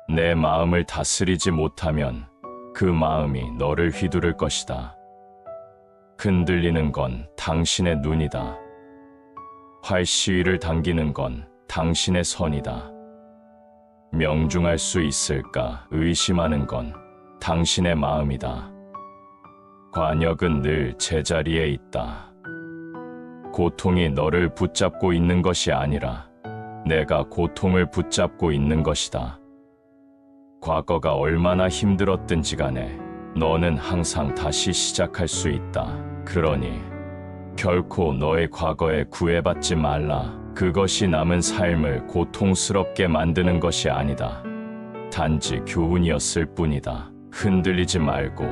내 마음을 다스리지 못하면 그 마음이 너를 휘두를 것이다. 흔들리는 건 당신의 눈이다. 활시위를 당기는 건 당신의 선이다. 명중할 수 있을까 의심하는 건 당신의 마음이다. 관역은 늘 제자리에 있다. 고통이 너를 붙잡고 있는 것이 아니라 내가 고통을 붙잡고 있는 것이다. 과거가 얼마나 힘들었든지 간에 너는 항상 다시 시작할 수 있다. 그러니 결코 너의 과거에 구애받지 말라. 그것이 남은 삶을 고통스럽게 만드는 것이 아니다. 단지 교훈이었을 뿐이다. 흔들리지 말고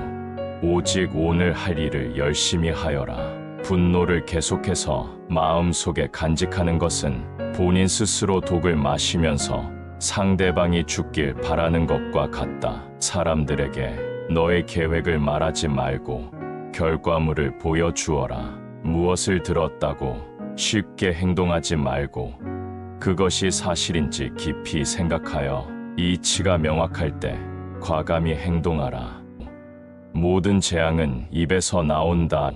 오직 오늘 할 일을 열심히 하여라. 분노를 계속해서 마음속에 간직하는 것은 본인 스스로 독을 마시면서 상대방이 죽길 바라는 것과 같다. 사람들에게 너의 계획을 말하지 말고 결과물을 보여주어라. 무엇을 들었다고 쉽게 행동하지 말고 그것이 사실인지 깊이 생각하여 이치가 명확할 때 과감히 행동하라. 모든 재앙은 입에서 나온다.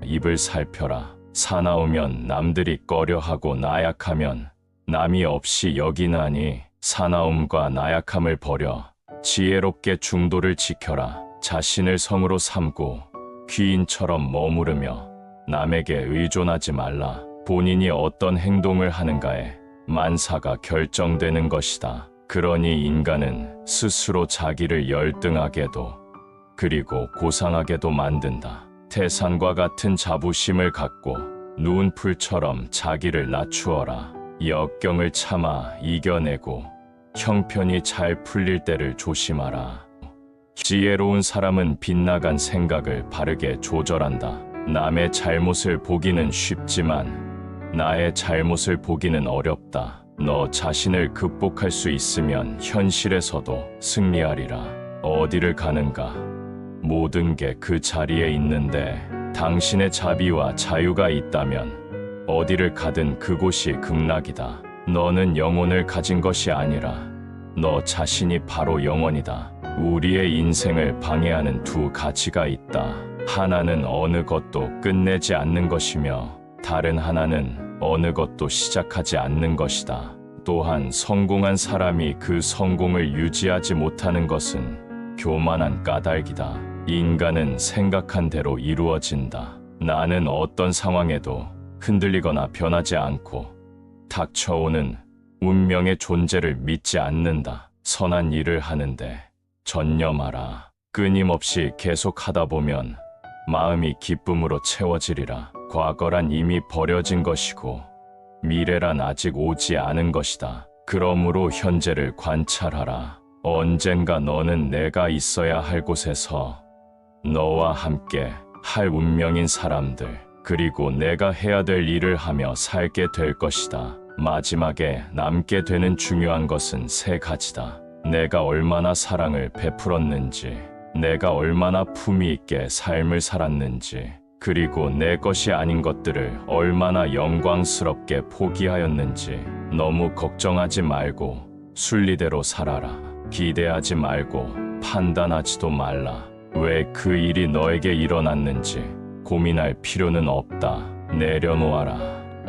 입을 살펴라. 사나우면 남들이 꺼려하고 나약하면 남이 없이 여기나니 사나움과 나약함을 버려 지혜롭게 중도를 지켜라. 자신을 성으로 삼고 귀인처럼 머무르며 남에게 의존하지 말라. 본인이 어떤 행동을 하는가에 만사가 결정되는 것이다. 그러니 인간은 스스로 자기를 열등하게도 그리고 고상하게도 만든다. 태산과 같은 자부심을 갖고 누운 풀처럼 자기를 낮추어라. 역경을 참아 이겨내고 형편이 잘 풀릴 때를 조심하라. 지혜로운 사람은 빗나간 생각을 바르게 조절한다. 남의 잘못을 보기는 쉽지만 나의 잘못을 보기는 어렵다. 너 자신을 극복할 수 있으면 현실에서도 승리하리라. 어디를 가는가? 모든 게 그 자리에 있는데 당신의 자비와 자유가 있다면 어디를 가든 그곳이 극락이다. 너는 영혼을 가진 것이 아니라 너 자신이 바로 영혼이다. 우리의 인생을 방해하는 두 가지가 있다. 하나는 어느 것도 끝내지 않는 것이며 다른 하나는 어느 것도 시작하지 않는 것이다. 또한 성공한 사람이 그 성공을 유지하지 못하는 것은 교만한 까닭이다. 인간은 생각한 대로 이루어진다. 나는 어떤 상황에도 흔들리거나 변하지 않고 닥쳐오는 운명의 존재를 믿지 않는다. 선한 일을 하는데 전념하라. 끊임없이 계속하다 보면 마음이 기쁨으로 채워지리라. 과거란 이미 버려진 것이고 미래란 아직 오지 않은 것이다. 그러므로 현재를 관찰하라. 언젠가 너는 내가 있어야 할 곳에서 너와 함께 할 운명인 사람들 그리고 내가 해야 될 일을 하며 살게 될 것이다. 마지막에 남게 되는 중요한 것은 세 가지다. 내가 얼마나 사랑을 베풀었는지, 내가 얼마나 품위 있게 삶을 살았는지, 그리고 내 것이 아닌 것들을 얼마나 영광스럽게 포기하였는지. 너무 걱정하지 말고 순리대로 살아라. 기대하지 말고 판단하지도 말라. 왜 그 일이 너에게 일어났는지 고민할 필요는 없다. 내려놓아라.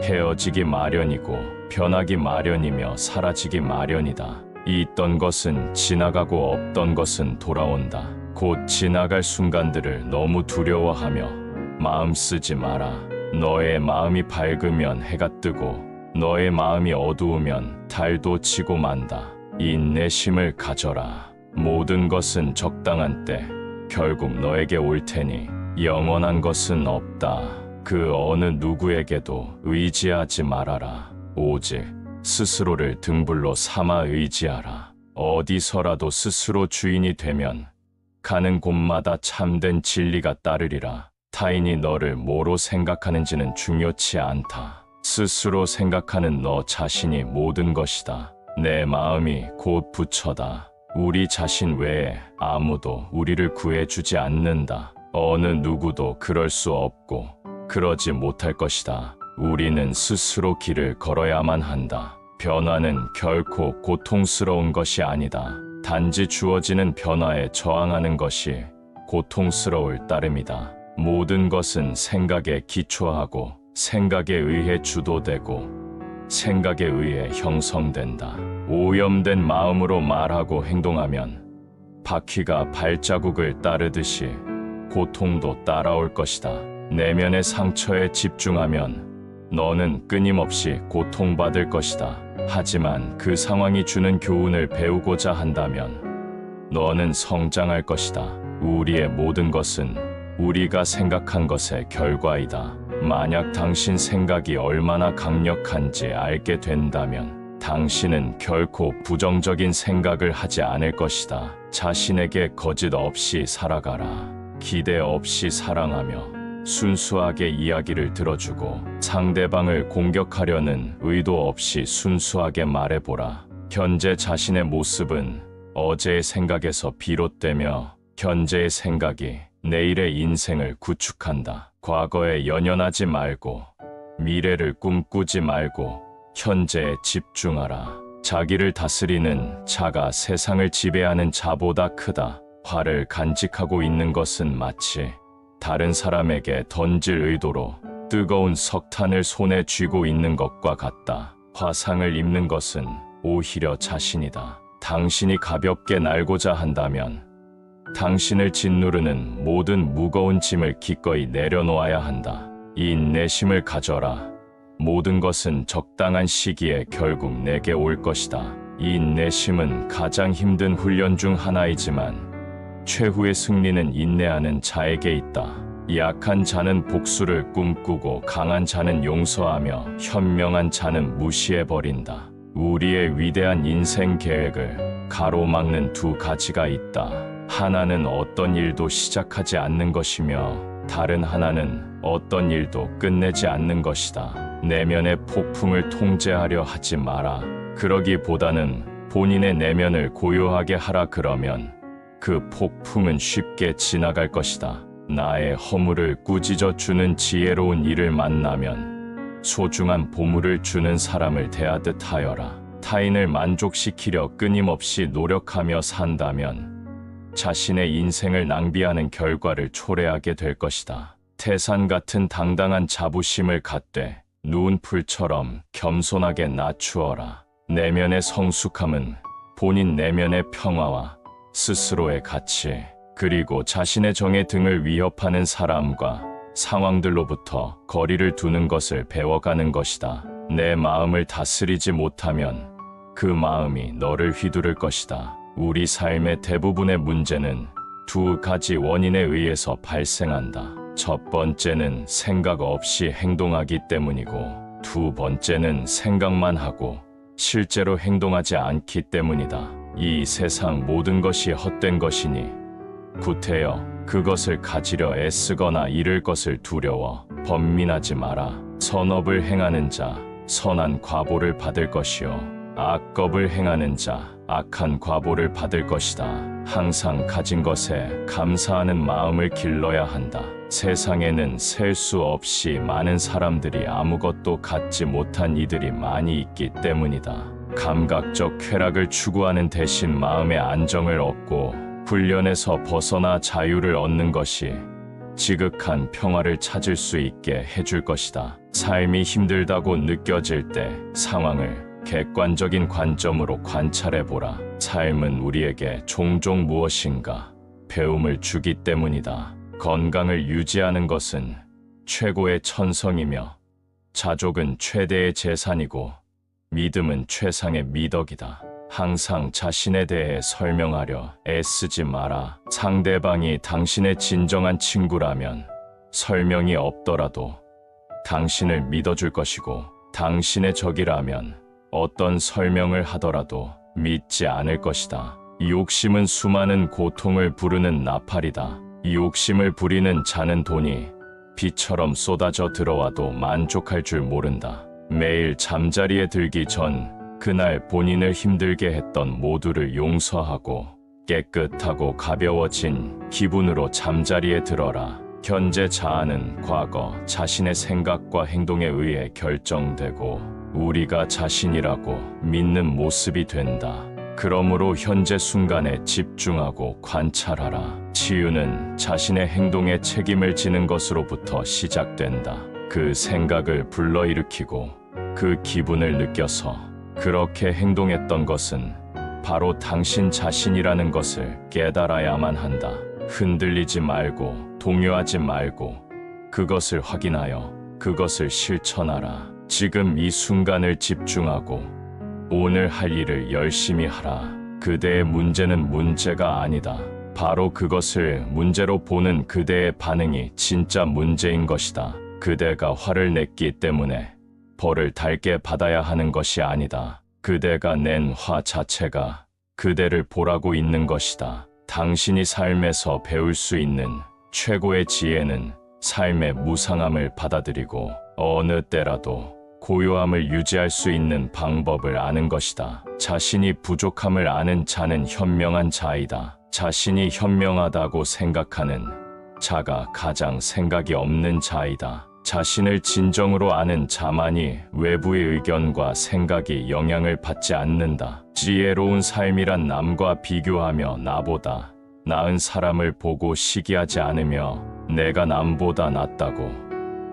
헤어지기 마련이고 변하기 마련이며 사라지기 마련이다. 있던 것은 지나가고 없던 것은 돌아온다. 곧 지나갈 순간들을 너무 두려워하며 마음 쓰지 마라. 너의 마음이 밝으면 해가 뜨고 너의 마음이 어두우면 달도 지고 만다. 인내심을 가져라. 모든 것은 적당한 때 결국 너에게 올 테니 영원한 것은 없다. 그 어느 누구에게도 의지하지 말아라. 오직 스스로를 등불로 삼아 의지하라. 어디서라도 스스로 주인이 되면 가는 곳마다 참된 진리가 따르리라. 타인이 너를 뭐로 생각하는지는 중요치 않다. 스스로 생각하는 너 자신이 모든 것이다. 내 마음이 곧 부처다. 우리 자신 외에 아무도 우리를 구해주지 않는다. 어느 누구도 그럴 수 없고 그러지 못할 것이다. 우리는 스스로 길을 걸어야만 한다. 변화는 결코 고통스러운 것이 아니다. 단지 주어지는 변화에 저항하는 것이 고통스러울 따름이다. 모든 것은 생각에 기초하고 생각에 의해 주도되고 생각에 의해 형성된다. 오염된 마음으로 말하고 행동하면 바퀴가 발자국을 따르듯이 고통도 따라올 것이다. 내면의 상처에 집중하면 너는 끊임없이 고통받을 것이다. 하지만 그 상황이 주는 교훈을 배우고자 한다면 너는 성장할 것이다. 우리의 모든 것은 우리가 생각한 것의 결과이다. 만약 당신 생각이 얼마나 강력한지 알게 된다면 당신은 결코 부정적인 생각을 하지 않을 것이다. 자신에게 거짓 없이 살아가라. 기대 없이 사랑하며 순수하게 이야기를 들어주고 상대방을 공격하려는 의도 없이 순수하게 말해보라. 현재 자신의 모습은 어제의 생각에서 비롯되며 현재의 생각이 내일의 인생을 구축한다. 과거에 연연하지 말고 미래를 꿈꾸지 말고 현재에 집중하라. 자기를 다스리는 자가 세상을 지배하는 자보다 크다. 화를 간직하고 있는 것은 마치 다른 사람에게 던질 의도로 뜨거운 석탄을 손에 쥐고 있는 것과 같다. 화상을 입는 것은 오히려 자신이다. 당신이 가볍게 날고자 한다면 당신을 짓누르는 모든 무거운 짐을 기꺼이 내려놓아야 한다. 이 인내심을 가져라. 모든 것은 적당한 시기에 결국 내게 올 것이다. 이 인내심은 가장 힘든 훈련 중 하나이지만 최후의 승리는 인내하는 자에게 있다. 약한 자는 복수를 꿈꾸고 강한 자는 용서하며 현명한 자는 무시해버린다. 우리의 위대한 인생 계획을 가로막는 두 가지가 있다. 하나는 어떤 일도 시작하지 않는 것이며 다른 하나는 어떤 일도 끝내지 않는 것이다. 내면의 폭풍을 통제하려 하지 마라. 그러기보다는 본인의 내면을 고요하게 하라. 그러면 그 폭풍은 쉽게 지나갈 것이다. 나의 허물을 꾸짖어 주는 지혜로운 이를 만나면 소중한 보물을 주는 사람을 대하듯 하여라. 타인을 만족시키려 끊임없이 노력하며 산다면 자신의 인생을 낭비하는 결과를 초래하게 될 것이다. 태산 같은 당당한 자부심을 갖되 누운 풀처럼 겸손하게 낮추어라. 내면의 성숙함은 본인 내면의 평화와 스스로의 가치, 그리고 자신의 정의 등을 위협하는 사람과 상황들로부터 거리를 두는 것을 배워가는 것이다. 내 마음을 다스리지 못하면 그 마음이 너를 휘두를 것이다. 우리 삶의 대부분의 문제는 두 가지 원인에 의해서 발생한다. 첫 번째는 생각 없이 행동하기 때문이고 두 번째는 생각만 하고 실제로 행동하지 않기 때문이다. 이 세상 모든 것이 헛된 것이니 구태여 그것을 가지려 애쓰거나 잃을 것을 두려워 번민하지 마라. 선업을 행하는 자 선한 과보를 받을 것이요 악업을 행하는 자 악한 과보를 받을 것이다. 항상 가진 것에 감사하는 마음을 길러야 한다. 세상에는 셀 수 없이 많은 사람들이 아무것도 갖지 못한 이들이 많이 있기 때문이다. 감각적 쾌락을 추구하는 대신 마음의 안정을 얻고 훈련에서 벗어나 자유를 얻는 것이 지극한 평화를 찾을 수 있게 해줄 것이다. 삶이 힘들다고 느껴질 때 상황을 객관적인 관점으로 관찰해보라. 삶은 우리에게 종종 무엇인가 배움을 주기 때문이다. 건강을 유지하는 것은 최고의 천성이며 자족은 최대의 재산이고 믿음은 최상의 미덕이다. 항상 자신에 대해 설명하려 애쓰지 마라. 상대방이 당신의 진정한 친구라면 설명이 없더라도 당신을 믿어줄 것이고 당신의 적이라면 어떤 설명을 하더라도 믿지 않을 것이다. 욕심은 수많은 고통을 부르는 나팔이다. 욕심을 부리는 자는 돈이 비처럼 쏟아져 들어와도 만족할 줄 모른다. 매일 잠자리에 들기 전 그날 본인을 힘들게 했던 모두를 용서하고 깨끗하고 가벼워진 기분으로 잠자리에 들어라. 현재 자아는 과거 자신의 생각과 행동에 의해 결정되고 우리가 자신이라고 믿는 모습이 된다. 그러므로 현재 순간에 집중하고 관찰하라. 치유는 자신의 행동에 책임을 지는 것으로부터 시작된다. 그 생각을 불러일으키고 그 기분을 느껴서 그렇게 행동했던 것은 바로 당신 자신이라는 것을 깨달아야만 한다. 흔들리지 말고 동요하지 말고 그것을 확인하여 그것을 실천하라. 지금 이 순간을 집중하고 오늘 할 일을 열심히 하라. 그대의 문제는 문제가 아니다. 바로 그것을 문제로 보는 그대의 반응이 진짜 문제인 것이다. 그대가 화를 냈기 때문에 벌을 달게 받아야 하는 것이 아니다. 그대가 낸 화 자체가 그대를 보라고 있는 것이다. 당신이 삶에서 배울 수 있는 최고의 지혜는 삶의 무상함을 받아들이고 어느 때라도 고요함을 유지할 수 있는 방법을 아는 것이다. 자신이 부족함을 아는 자는 현명한 자이다. 자신이 현명하다고 생각하는 자가 가장 생각이 없는 자이다. 자신을 진정으로 아는 자만이 외부의 의견과 생각이 영향을 받지 않는다. 지혜로운 삶이란 남과 비교하며 나보다 나은 사람을 보고 시기하지 않으며 내가 남보다 낫다고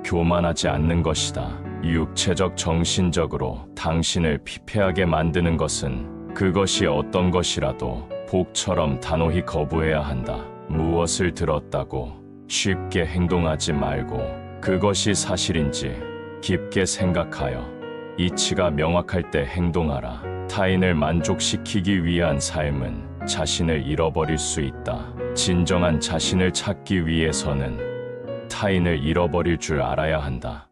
교만하지 않는 것이다. 육체적 정신적으로 당신을 피폐하게 만드는 것은 그것이 어떤 것이라도 복처럼 단호히 거부해야 한다. 무엇을 들었다고 쉽게 행동하지 말고 그것이 사실인지 깊게 생각하여 이치가 명확할 때 행동하라. 타인을 만족시키기 위한 삶은 자신을 잃어버릴 수 있다. 진정한 자신을 찾기 위해서는 타인을 잃어버릴 줄 알아야 한다.